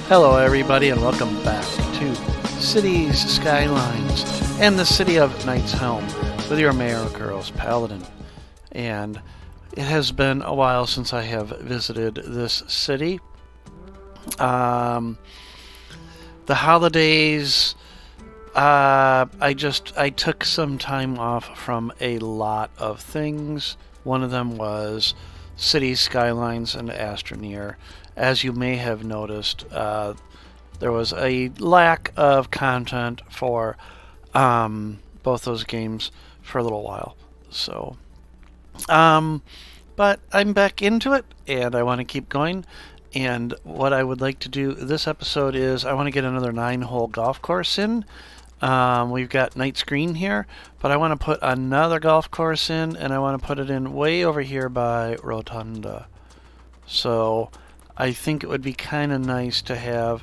Hello everybody and welcome back to Cities, Skylines, and the City of Knight's Helm with your Mayor, Kuros, Paladin. And it has been a while since I have visited this city. The holidays, I took some time off from a lot of things. One of them was Cities, Skylines, and Astroneer. As you may have noticed, there was a lack of content for both those games for a little while. So, but I'm back into it, and I want to keep going. And what I would like to do this episode is I want to get another 9-hole golf course in. We've got Knight's Green here, but I want to put another golf course in, and I want to put it in way over here by Rotunda. So I think it would be kind of nice to have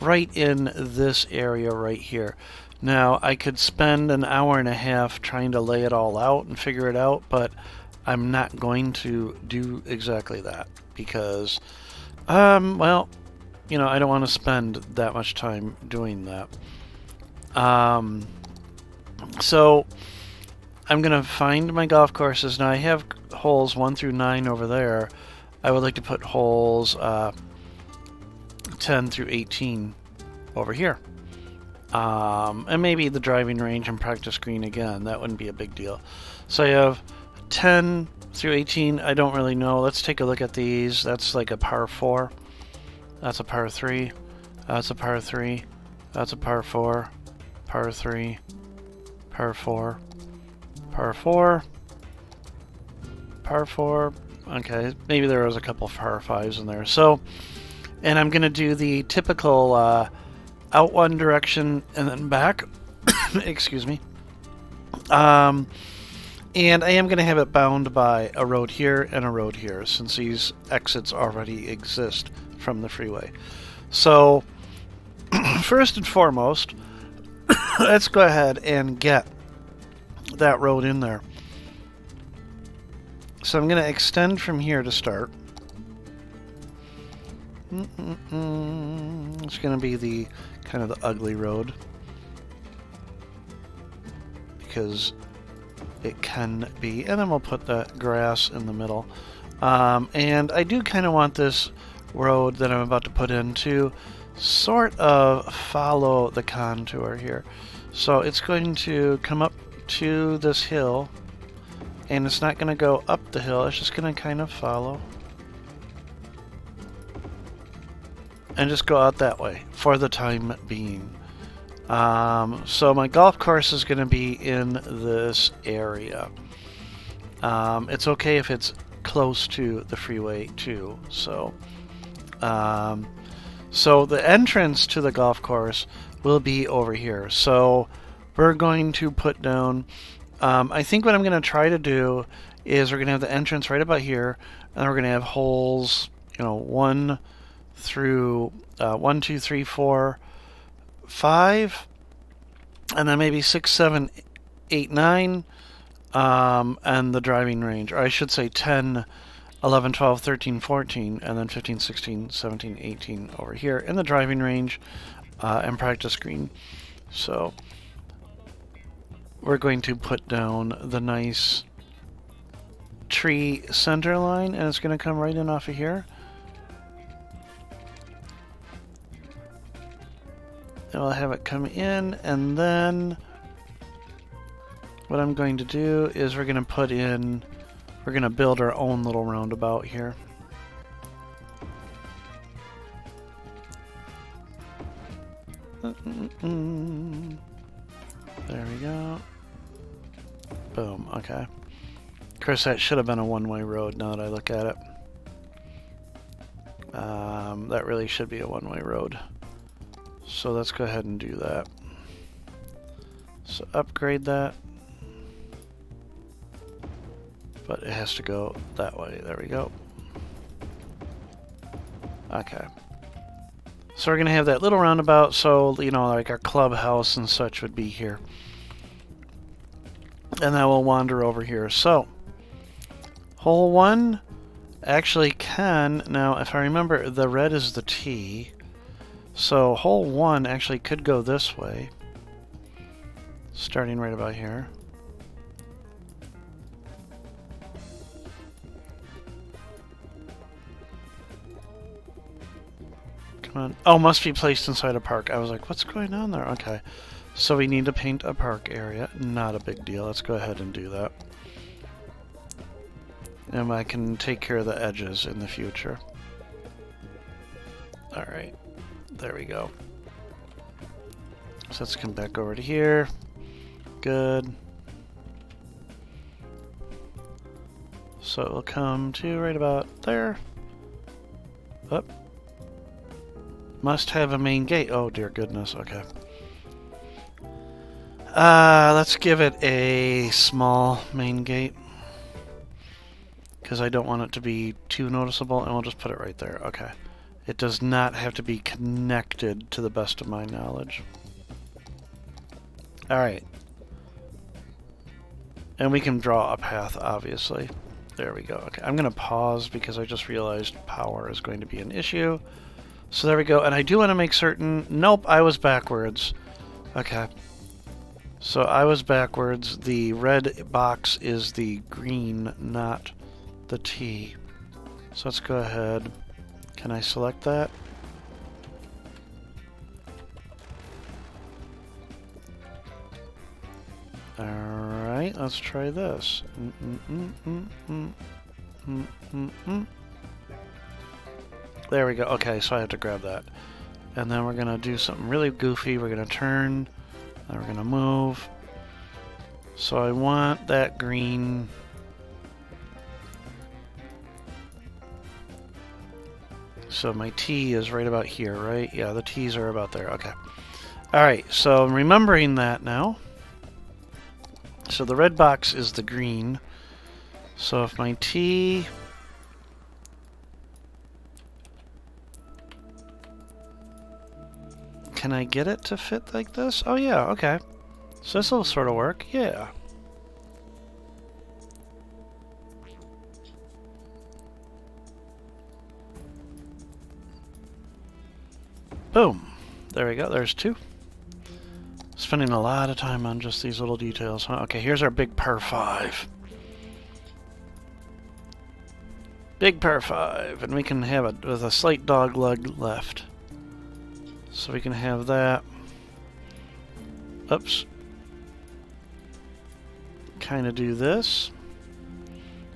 right in this area right here. Now, I could spend an hour and a half trying to lay it all out and figure it out, but I'm not going to do exactly that because, well, you know, I don't want to spend that much time doing that. So I'm going to find my golf courses. Now, I have holes 1 through 9 over there. I would like to put holes 10 through 18 over here. And maybe the driving range and practice green again. That wouldn't be a big deal. So I have 10 through 18. I don't really know. Let's take a look at these. That's like a par 4. That's a par 3. That's a par 3. That's a par 4. Par 3. Par 4. Par 4. Par 4. Okay, maybe there was a couple of par 5s in there. So, and I'm going to do the typical out one direction and then back. Excuse me. And I am going to have it bound by a road here and a road here, since these exits already exist from the freeway. So, first and foremost, let's go ahead and get that road in there. So I'm going to extend from here to start. It's going to be the kind of the ugly road because it can be, and then we'll put the grass in the middle. And I do kind of want this road that I'm about to put in to sort of follow the contour here. So it's going to come up to this hill. And it's not going to go up the hill, it's just going to kind of follow. And just go out that way for the time being. So my golf course is going to be in this area. It's okay if it's close to the freeway too. So, so the entrance to the golf course will be over here. So we're going to put down... I think what I'm going to try to do is we're going to have the entrance right about here, and then we're going to have holes, you know, 1 through 1, 2, 3, 4, 5, and then maybe 6, 7, 8, 9, and the driving range, or I should say 10, 11, 12, 13, 14, and then 15, 16, 17, 18 over here in the driving range and practice green. So we're going to put down the nice tree center line, and it's going to come right in off of here. And we'll have it come in, and then what I'm going to do is we're going to put in, we're going to build our own little roundabout here. There we go. Boom, okay. Of course, that should have been a one-way road now that I look at it. That really should be a one-way road. So let's go ahead and do that. So upgrade that. But it has to go that way. There we go. Okay. So we're going to have that little roundabout, so, you know, like our clubhouse and such would be here. And then we'll wander over here. So, hole 1 actually can, now if I remember, the red is the T, So hole 1 actually could go this way, starting right about here. Come on. Oh, must be placed inside a park. I was like, what's going on there? Okay. So we need to paint a park area. Not a big deal. Let's go ahead and do that. And I can take care of the edges in the future. Alright. There we go. So let's come back over to here. Good. So it will come to right about there. Up. Must have a main gate. Oh dear goodness. Okay. Let's give it a small main gate, because I don't want it to be too noticeable, and we'll just put it right there. Okay. It does not have to be connected, to the best of my knowledge. Alright. And we can draw a path, obviously. There we go. Okay, I'm going to pause because I just realized power is going to be an issue. So there we go. And I do want to make certain... Nope, I was backwards. Okay. So I was backwards. The red box is the green, not the T. So let's go ahead. Can I select that? Alright, let's try this. There we go. Okay, so I have to grab that. And then we're going to do something really goofy. We're going to turn. Then we're going to move. So I want that green. So my T is right about here, right? Yeah, the T's are about there. Okay. Alright, so I'm remembering that now. So the red box is the green. So if my T... Can I get it to fit like this? Oh yeah, okay. So this will sort of work, yeah. Boom. There we go, there's two. Spending a lot of time on just these little details, huh? Okay, here's our big par 5. Big par 5, and we can have it with a slight dog leg left. So we can have that. Oops. Kind of do this.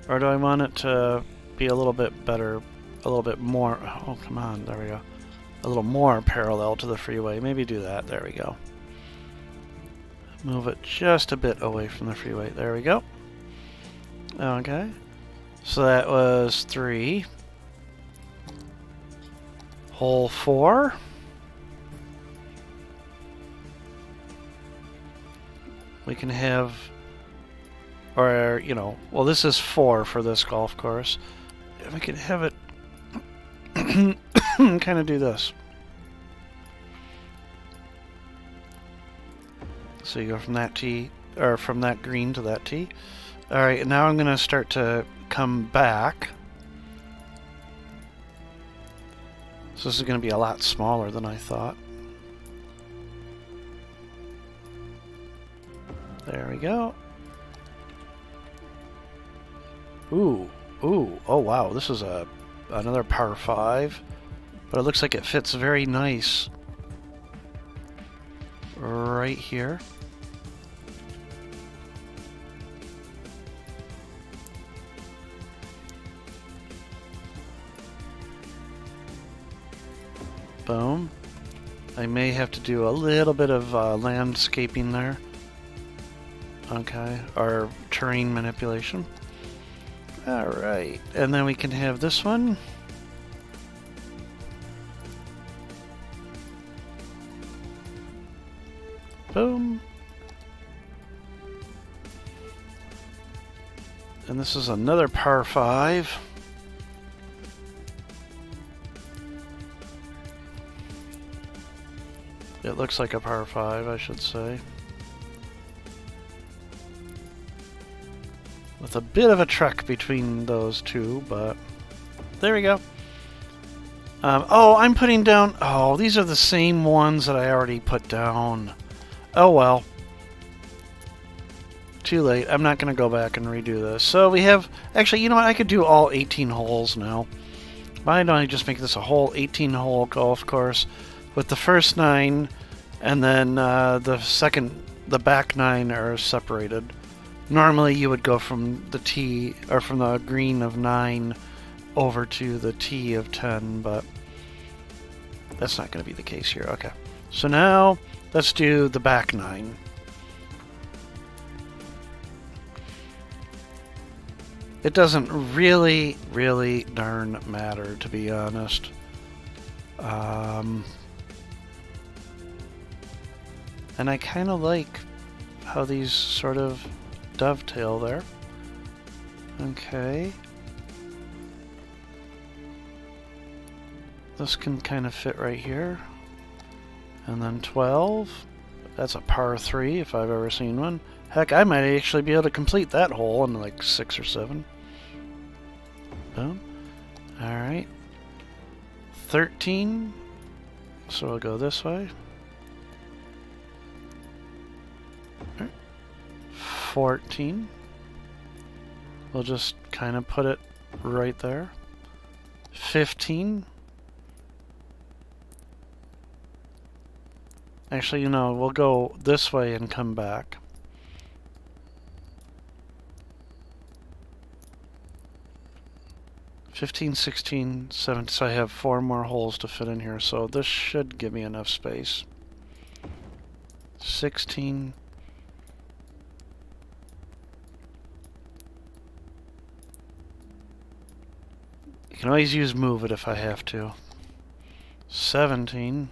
Or do I want it to be a little bit better, a little bit more... Oh, come on, there we go. A little more parallel to the freeway. Maybe do that. There we go. Move it just a bit away from the freeway. There we go. Okay. So that was 3. Hole 4. We can have, or, you know, well, this is 4 for this golf course. And we can have it kind of do this. So you go from that T, or from that green to that T. Alright, and now I'm going to start to come back. So this is going to be a lot smaller than I thought. There we go. Ooh, oh wow, this is another par 5. But it looks like it fits very nice right here. Boom. I may have to do a little bit of landscaping there. Okay, or terrain manipulation. Alright, and then we can have this one. Boom. And this is another par 5. It looks like a par 5, I should say. With a bit of a trek between those two, but there we go. Oh, I'm putting down... Oh, these are the same ones that I already put down. Oh, well. Too late. I'm not going to go back and redo this. So we have... Actually, you know what? I could do all 18 holes now. Why don't I just make this a whole 18-hole golf course with the first 9, and then the back 9 are separated. Normally, you would go from the tee, or from the green of 9 over to the tee of 10, but that's not going to be the case here. Okay. So now, let's do the back 9. It doesn't really, really darn matter, to be honest. And I kind of like how these sort of dovetail there. Okay. This can kind of fit right here. And then 12. That's a par 3 if I've ever seen one. Heck, I might actually be able to complete that hole in like 6 or 7. Boom. Alright. 13. So we'll go this way. 14. We'll just kind of put it right there. 15. Actually, you know, we'll go this way and come back. 15, 16, 17, so I have 4 more holes to fit in here, so this should give me enough space. 16. You can always use move it if I have to. 17.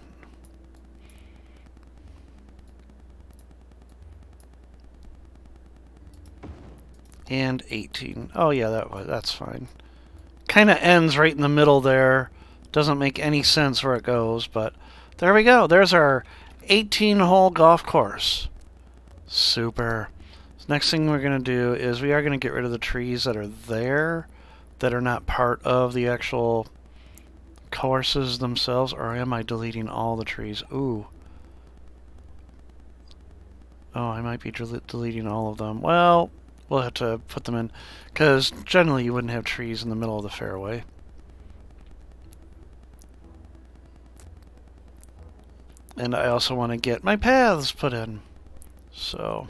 And 18. Oh yeah, that's fine. Kind of ends right in the middle there. Doesn't make any sense where it goes, but there we go. There's our 18-hole golf course. Super. Next thing we're going to do is we are going to get rid of the trees that are there that are not part of the actual courses themselves. Or am I deleting all the trees? Ooh. Oh, I might be deleting all of them. Well, we'll have to put them in, because generally you wouldn't have trees in the middle of the fairway. And I also want to get my paths put in. So,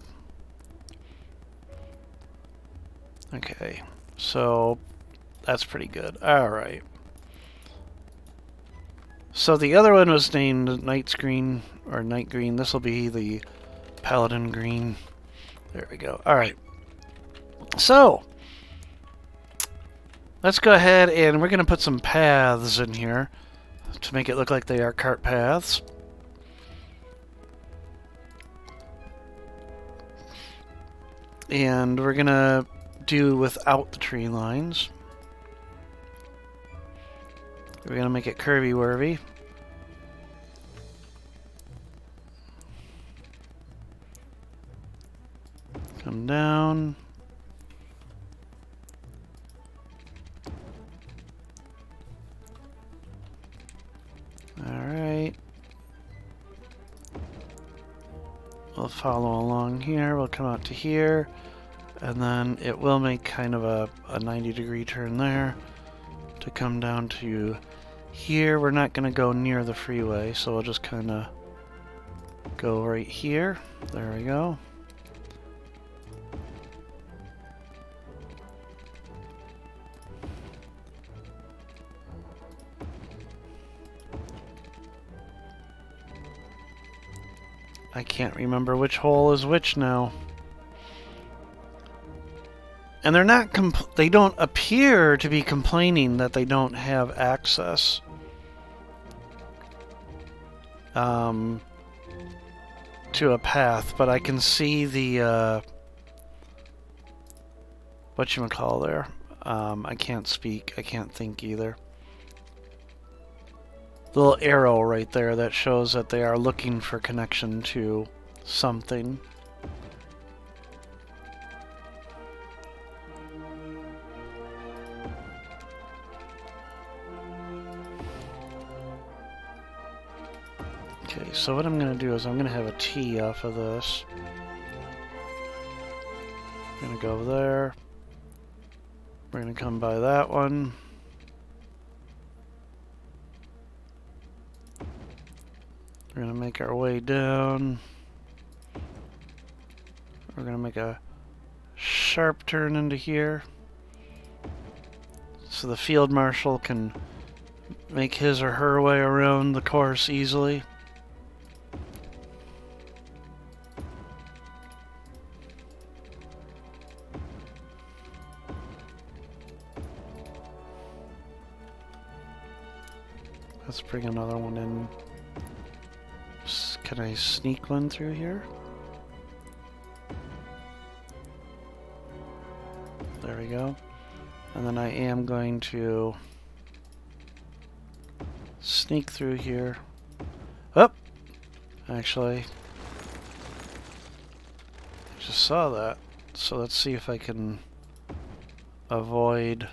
okay, so that's pretty good. Alright. So the other one was named Night Green, or Night Green. This will be the Paladin Green. There we go. Alright. So, let's go ahead and we're going to put some paths in here to make it look like they are cart paths. And we're going to do without the tree lines. We're going to make it curvy-wurvy. Come down. Alright. We'll follow along here. We'll come out to here. And then it will make kind of a 90-degree turn there to come down to here. We're not going to go near the freeway, so we'll just kind of go right here. There we go. I can't remember which hole is which now. And they're not they don't appear to be complaining that they don't have access to a path, but I can see the whatchamacall there. I can't speak. I can't think either. The little arrow right there that shows that they are looking for connection to something. so what I'm going to do is I'm going to have a T off of this. I'm going to go there. We're going to come by that one. We're going to make our way down. We're going to make a sharp turn into here. So the field marshal can make his or her way around the course easily. Let's bring another one in. Can I sneak one through here? There we go. And then I am going to sneak through here. Oh! Actually, I just saw that. So let's see if I can avoid...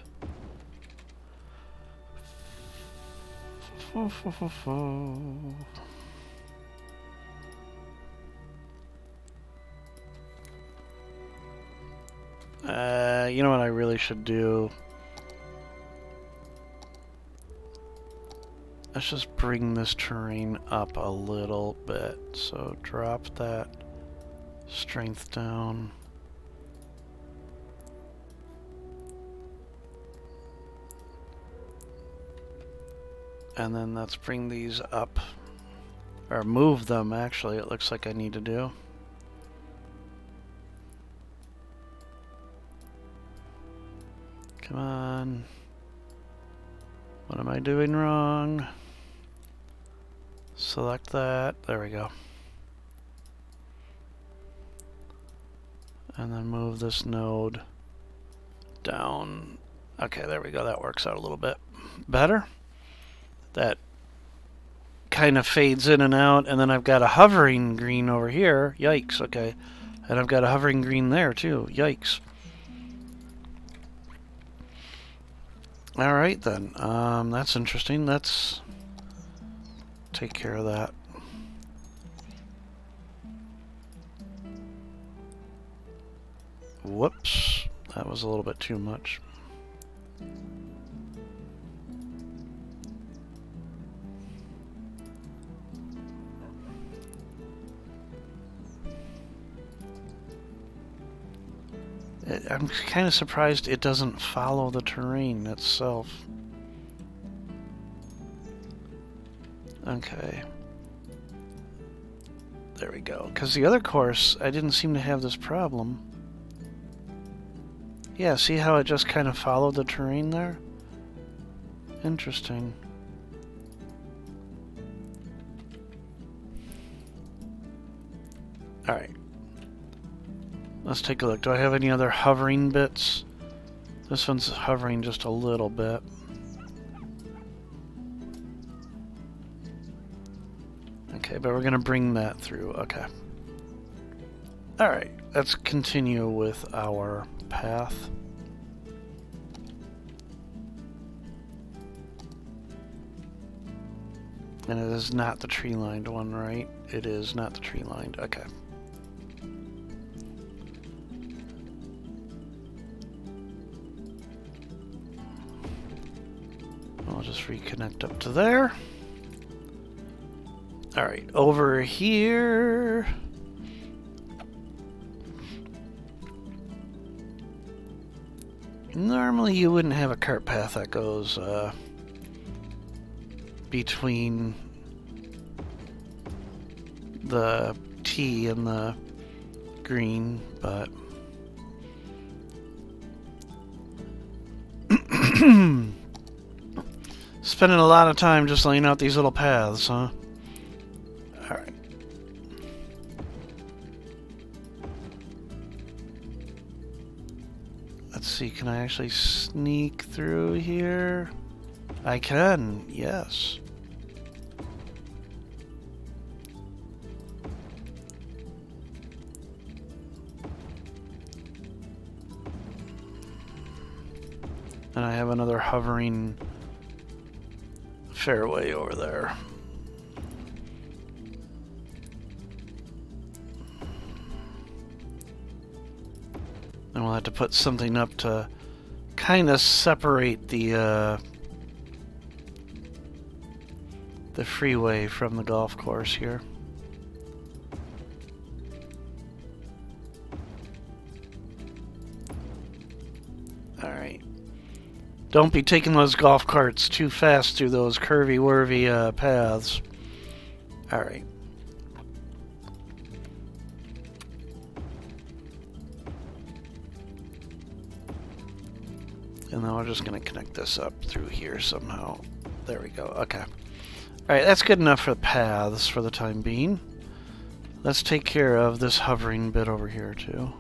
you know what I really should do? Let's just bring this terrain up a little bit. So drop that strength down. And then let's bring these up. Or move them, actually, it looks like I need to do. Come on. What am I doing wrong? Select that. There we go. And then move this node down. Okay, there we go. That works out a little bit better. That kind of fades in and out, and then I've got a hovering green over here. Yikes, okay. And I've got a hovering green there, too. Yikes. Alright, then. That's interesting. Let's take care of that. Whoops. That was a little bit too much. I'm kind of surprised it doesn't follow the terrain itself. Okay. There we go. Because the other course, I didn't seem to have this problem. Yeah, see how it just kind of followed the terrain there? Interesting. Alright. Let's take a look. Do I have any other hovering bits? This one's hovering just a little bit. Okay, but we're going to bring that through. Okay. Alright, let's continue with our path. And it is not the tree-lined one, right? It is not the tree-lined. Okay. I'll just reconnect up to there. Alright, over here. Normally you wouldn't have a cart path that goes between the T and the green, but spending a lot of time just laying out these little paths, huh? Alright. Let's see, can I actually sneak through here? I can, yes. And I have another hovering fairway over there. And we'll have to put something up to kind of separate the freeway from the golf course here. Alright. Don't be taking those golf carts too fast through those curvy-wurvy paths. Alright. And then we're just going to connect this up through here somehow. There we go. Okay. Alright, that's good enough for the paths for the time being. Let's take care of this hovering bit over here too.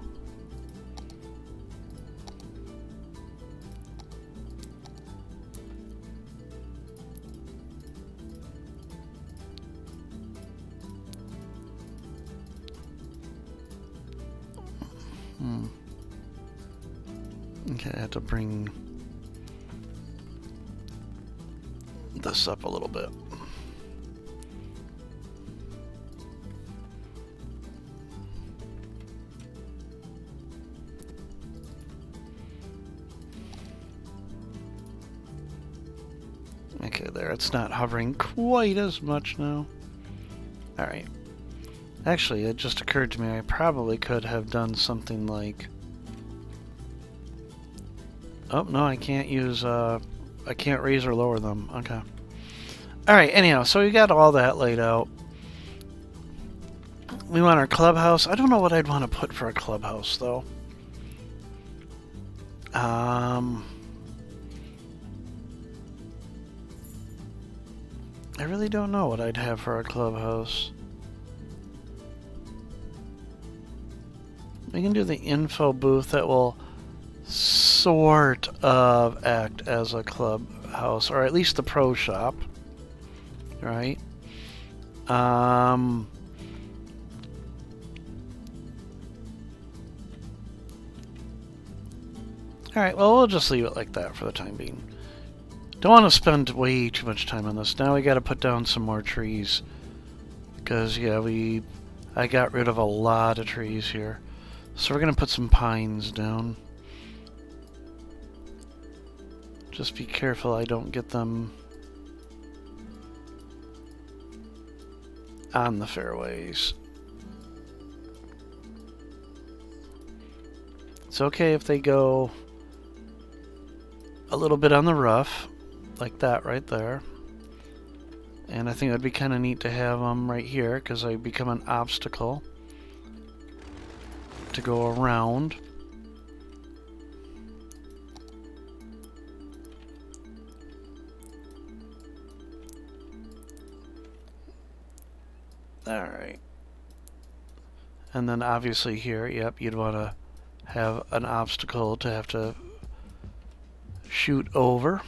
Okay, I have to bring this up a little bit. Okay, there. It's not hovering quite as much now. Alright. Actually, it just occurred to me I probably could have done something like... Oh, no, I can't use, I can't raise or lower them. Okay. Alright, anyhow, so we got all that laid out. We want our clubhouse. I don't know what I'd want to put for a clubhouse, though. I really don't know what I'd have for a clubhouse. We can do the info booth that will sort of act as a clubhouse, or at least the pro shop, right? Alright, well, we'll just leave it like that for the time being. Don't want to spend way too much time on this. Now we got to put down some more trees, because yeah, I got rid of a lot of trees here. So we're going to put some pines down. Just be careful I don't get them on the fairways. It's okay if they go a little bit on the rough, like that right there. And I think it would be kind of neat to have them right here, because they become an obstacle to go around. Alright. And then obviously here, yep, you'd want to have an obstacle to have to shoot over.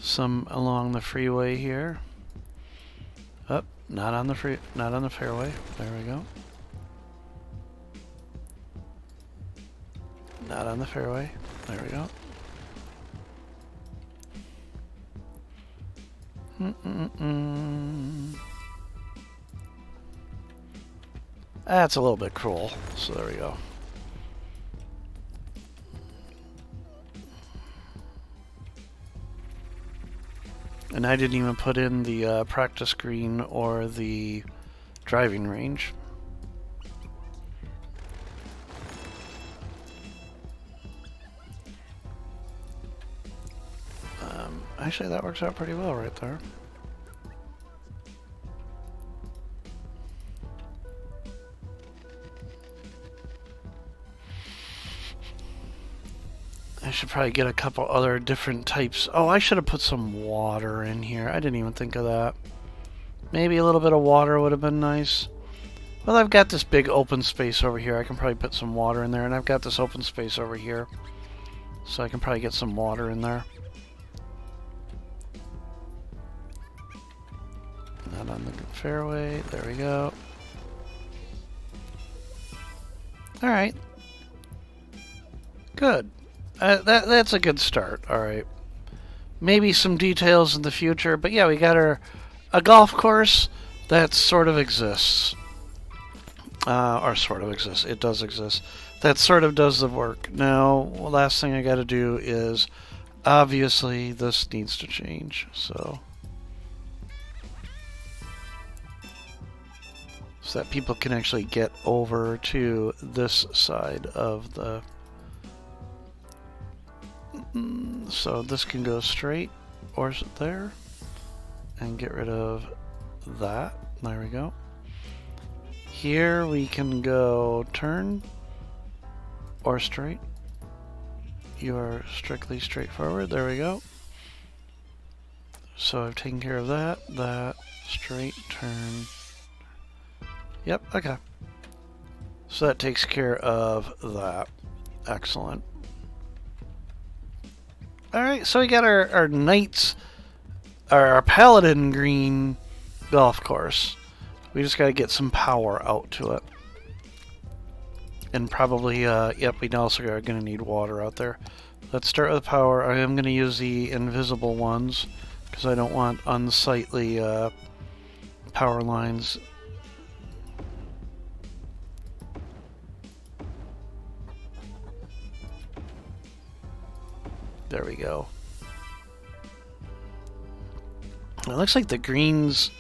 Some along the freeway here. Oh, not on the fairway. There we go. Not on the fairway. There we go. That's a little bit cruel, so there we go. And I didn't even put in the practice green or the driving range. Actually, that works out pretty well right there. I should probably get a couple other different types. Oh, I should have put some water in here. I didn't even think of that. Maybe a little bit of water would have been nice. Well, I've got this big open space over here. I can probably put some water in there. And I've got this open space over here. So I can probably get some water in there. Not on the fairway. There we go. Alright. Good. That's a good start. Alright. Maybe some details in the future. But yeah, we got a golf course that sort of exists. Or sort of exists. It does exist. That sort of does the work. Now, last thing I got to do is, obviously, this needs to change. So that people can actually get over to this side of the... So this can go straight or there. And get rid of that. There we go. Here we can go turn or straight. You are strictly straightforward. There we go. So I've taken care of that. That. Straight. Turn. Yep. Okay. So that takes care of that. Excellent. Alright, so we got our Knights, our Paladin Green golf course. We just gotta get some power out to it. And probably, yep, we also are gonna need water out there. Let's start with power. I am gonna use the invisible ones, because I don't want unsightly power lines. There we go. It looks like the greens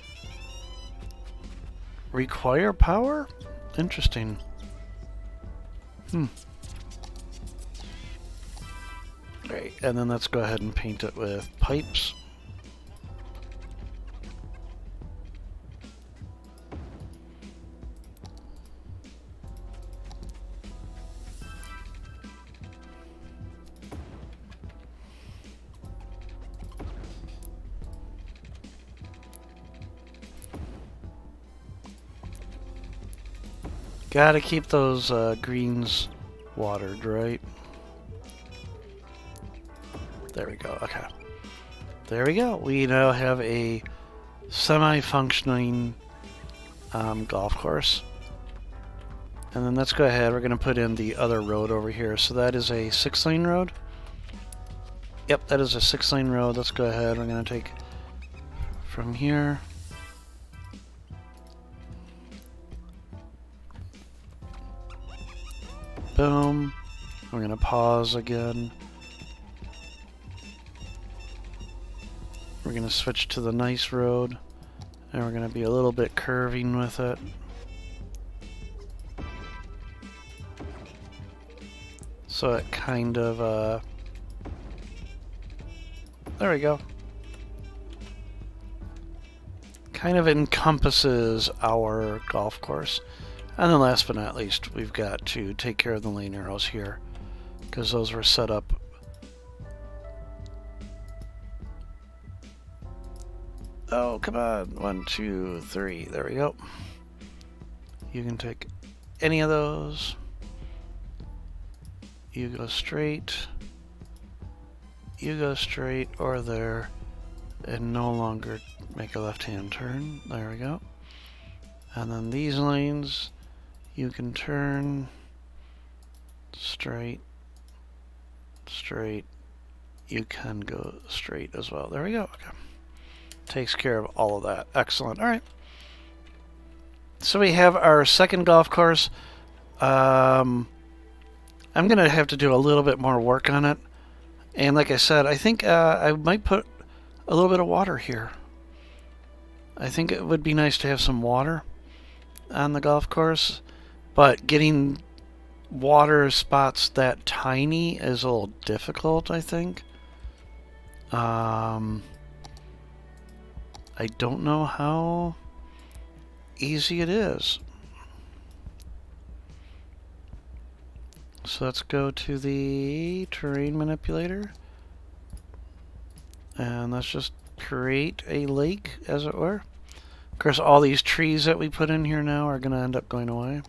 require power? Interesting. Alright, and then let's go ahead and paint it with pipes. Gotta keep those greens watered, right? There we go, okay. There we go. We now have a semi-functioning golf course. And then let's go ahead, we're gonna put in the other road over here. So that is a 6-lane road. Yep, that is a 6-lane road. Let's go ahead, we're gonna take from here. Boom. We're going to pause again. We're going to switch to the nice road. And we're going to be a little bit curving with it. So it kind of, there we go. Kind of encompasses our golf course. And then last but not least, we've got to take care of the lane arrows here, because those were set up. Oh, come on. 1, 2, 3. There we go. You can take any of those. You go straight. You go straight or there, and no longer make a left-hand turn. There we go. And then these lanes, you can turn straight, straight. You can go straight as well. There we go. Okay. Takes care of all of that. Excellent. All right. So we have our second golf course. I'm going to have to do a little bit more work on it. And like I said, I think I might put a little bit of water here. I think it would be nice to have some water on the golf course. But getting water spots that tiny is a little difficult, I think. I don't know how easy it is. So let's go to the terrain manipulator. And let's just create a lake, as it were. Of course, all these trees that we put in here now are going to end up going away.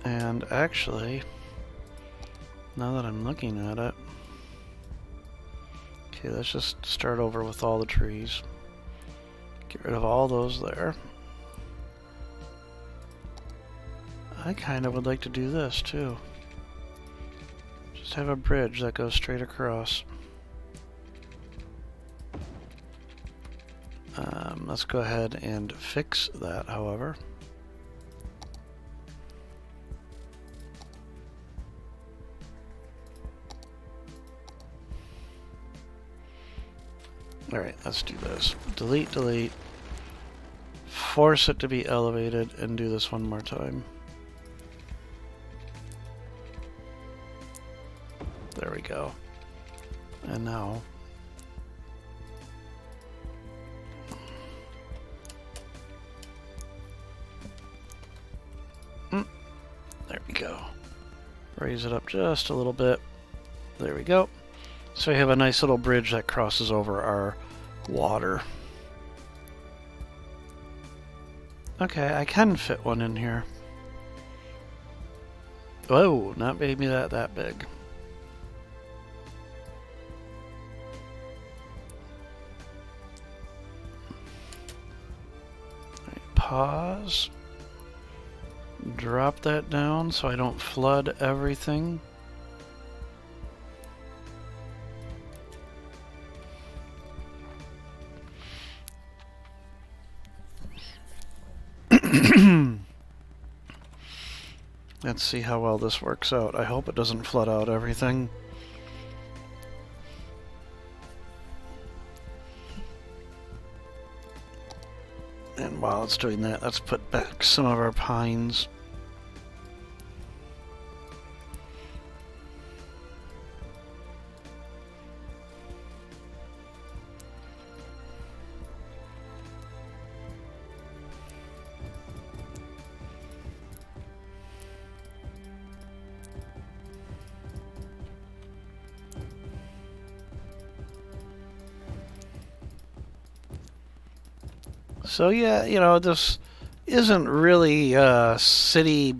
And actually, now that I'm looking at it, okay, let's just start over with all the trees. Get rid of all those there. I kind of would like to do this too. Just have a bridge that goes straight across. Let's go ahead and fix that, however. Alright, let's do this. Delete, delete. Force it to be elevated and do this one more time. There we go. And now... there we go. Raise it up just a little bit. There we go. So we have a nice little bridge that crosses over our water. Okay, I can fit one in here. Whoa, not maybe that big. Right, pause. Drop that down so I don't flood everything. Let's see how well this works out. I hope it doesn't flood out everything. And while it's doing that, let's put back some of our pines. So yeah, you know, this isn't really city,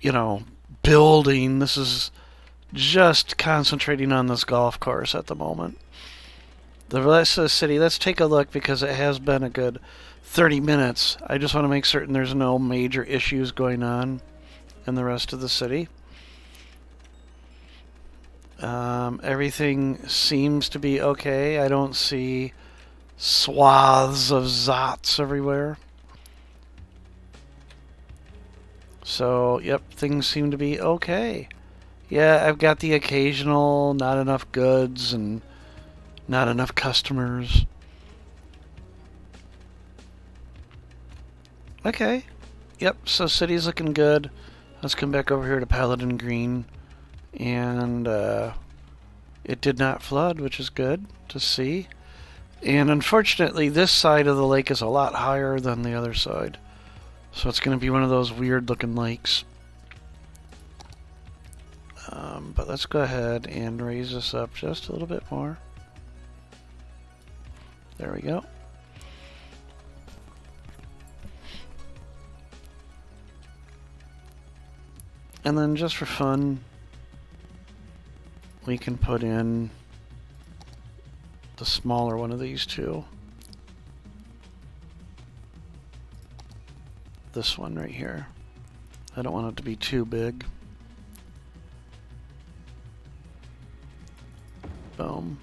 you know, building. This is just concentrating on this golf course at the moment. The rest of the city, let's take a look because it has been a good 30 minutes. I just want to make certain there's no major issues going on in the rest of the city. Everything seems to be okay. I don't see swaths of zots everywhere. So, yep, things seem to be okay. Yeah, I've got the occasional not enough goods and not enough customers. Okay. Yep, so city's looking good. Let's come back over here to Paladin Green. And it did not flood, which is good to see. And unfortunately, this side of the lake is a lot higher than the other side. So it's going to be one of those weird looking lakes. But let's go ahead and raise this up just a little bit more. There we go. And then just for fun, we can put in the smaller one of these two. This one right here. I don't want it to be too big. Boom.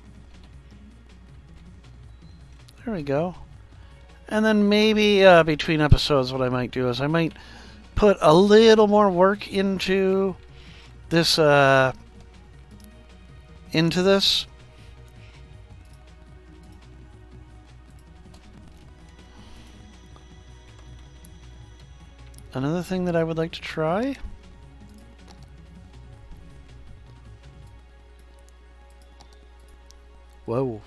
There we go. And then maybe between episodes what I might do is I might put a little more work into this Another thing that I would like to try. Whoa.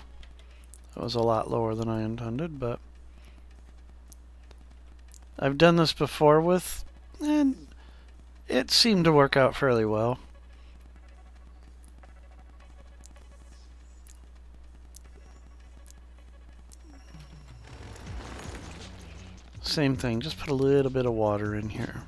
That was a lot lower than I intended, but I've done this before with, and it seemed to work out fairly well. Same thing, just put a little bit of water in here.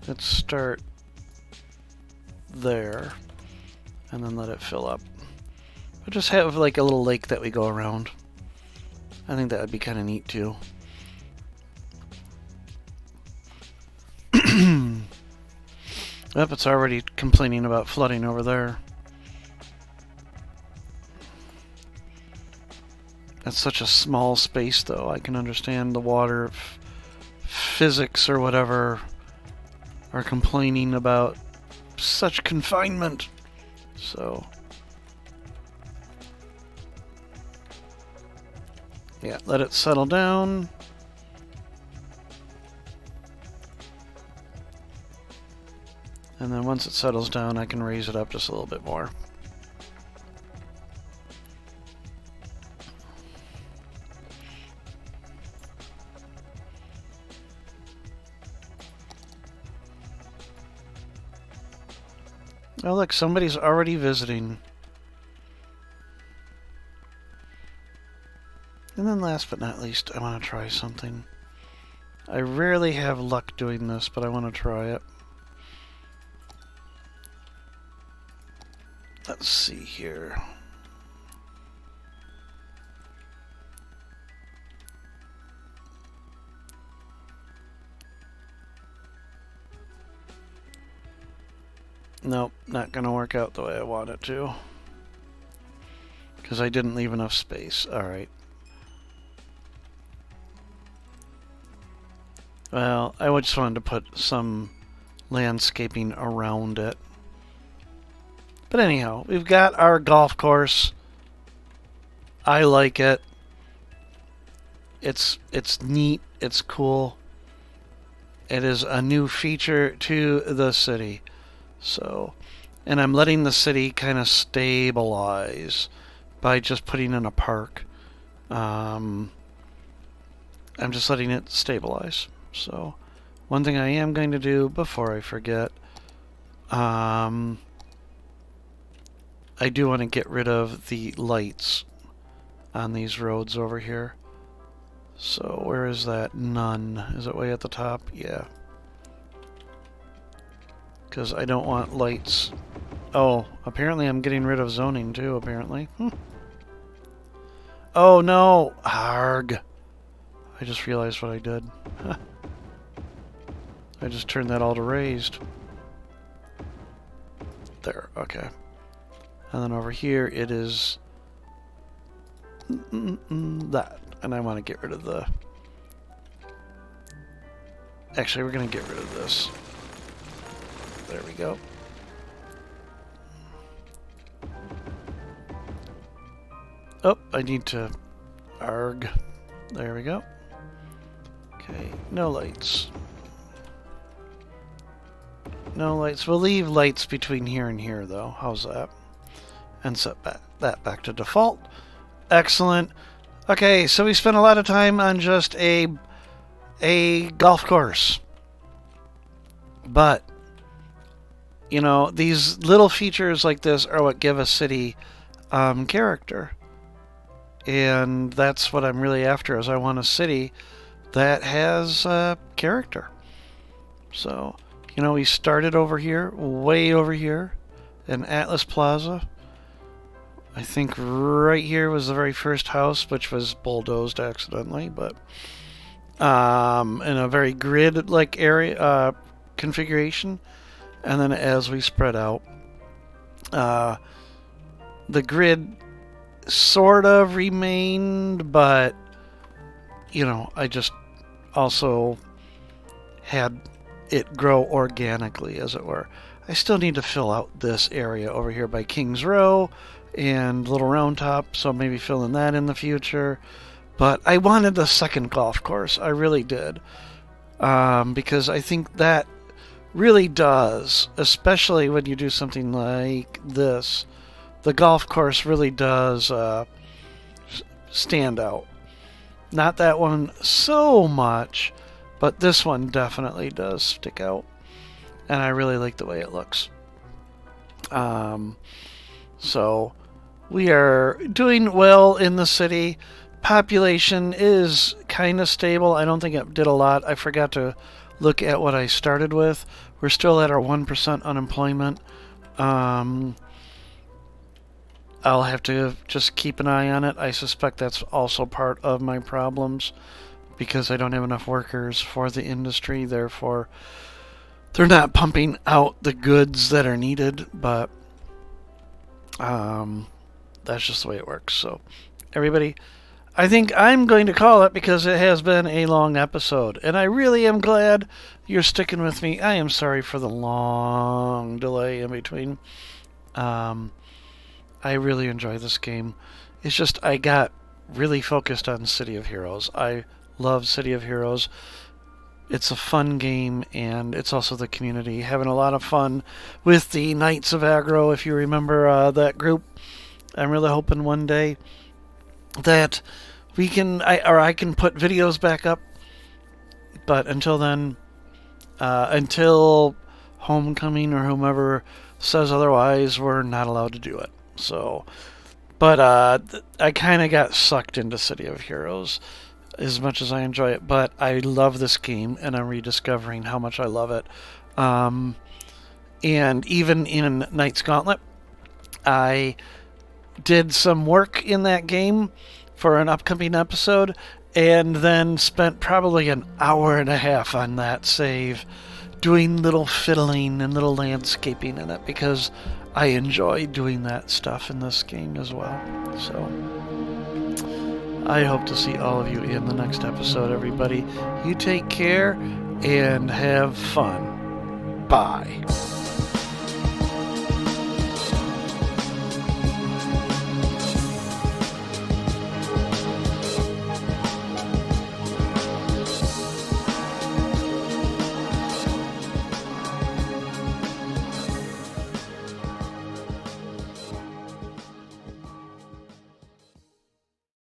Let's start there and then let it fill up. We'll just have like a little lake that we go around. I think that would be kind of neat too. Yep, it's already complaining about flooding over there. That's such a small space, though. I can understand the water physics or whatever are complaining about such confinement. So, yeah, let it settle down. And then once it settles down, I can raise it up just a little bit more. Oh, look, somebody's already visiting. And then last but not least, I want to try something. I rarely have luck doing this, but I want to try it. Let's see here. Nope, not gonna work out the way I want it to. Because I didn't leave enough space. Alright. Well, I just wanted to put some landscaping around it. But anyhow, we've got our golf course. I like it. It's neat. It's cool. It is a new feature to the city. So, and I'm letting the city kind of stabilize by just putting in a park. I'm just letting it stabilize. So, one thing I am going to do before I forget, I do want to get rid of the lights on these roads over here. So where is that? None. Is it way at the top? Yeah. Because I don't want lights. Oh, apparently I'm getting rid of zoning too, apparently. Oh no! Arg! I just realized what I did. I just turned that all to raised. There, okay. And then over here it is that. And I want to get rid of the... Actually, we're going to get rid of this. There we go. Oh, I need to... Arg. There we go. Okay, no lights. No lights. We'll leave lights between here and here, though. How's that? And set that back to default. Excellent. Okay, so we spent a lot of time on just a golf course. But, you know, these little features like this are what give a city character. And that's what I'm really after, is I want a city that has character. So, you know, we started over here, way over here, in Atlas Plaza. I think right here was the very first house, which was bulldozed accidentally, but in a very grid-like area configuration. And then as we spread out, the grid sort of remained, but, you know, I just also had it grow organically, as it were. I still need to fill out this area over here by King's Row and Little Round Top, so maybe filling that in the future. But I wanted a second golf course. I really did. Because I think that really does, especially when you do something like this, the golf course really does stand out. Not that one so much, but this one definitely does stick out. And I really like the way it looks. So we are doing well in the city. Population is kind of stable. I don't think it did a lot. I forgot to look at what I started with. We're still at our 1% unemployment. I'll have to just keep an eye on it. I suspect that's also part of my problems because I don't have enough workers for the industry. Therefore, they're not pumping out the goods that are needed, but that's just the way it works. So, everybody, I think I'm going to call it because it has been a long episode, and I really am glad you're sticking with me. I am sorry for the long delay in between. I really enjoy this game. It's just I got really focused on City of Heroes. I love City of Heroes. It's a fun game, and it's also the community. Having a lot of fun with the Knights of Aggro, if you remember that group. I'm really hoping one day that we can, I can put videos back up. But until then, until Homecoming or whomever says otherwise, we're not allowed to do it. So, but I kind of got sucked into City of Heroes as much as I enjoy it. But I love this game, and I'm rediscovering how much I love it. And even in Knight's Gauntlet, I did some work in that game for an upcoming episode, and then spent probably an hour and a half on that save doing little fiddling and little landscaping in it because I enjoy doing that stuff in this game as well. So I hope to see all of you in the next episode, everybody. You take care and have fun. Bye.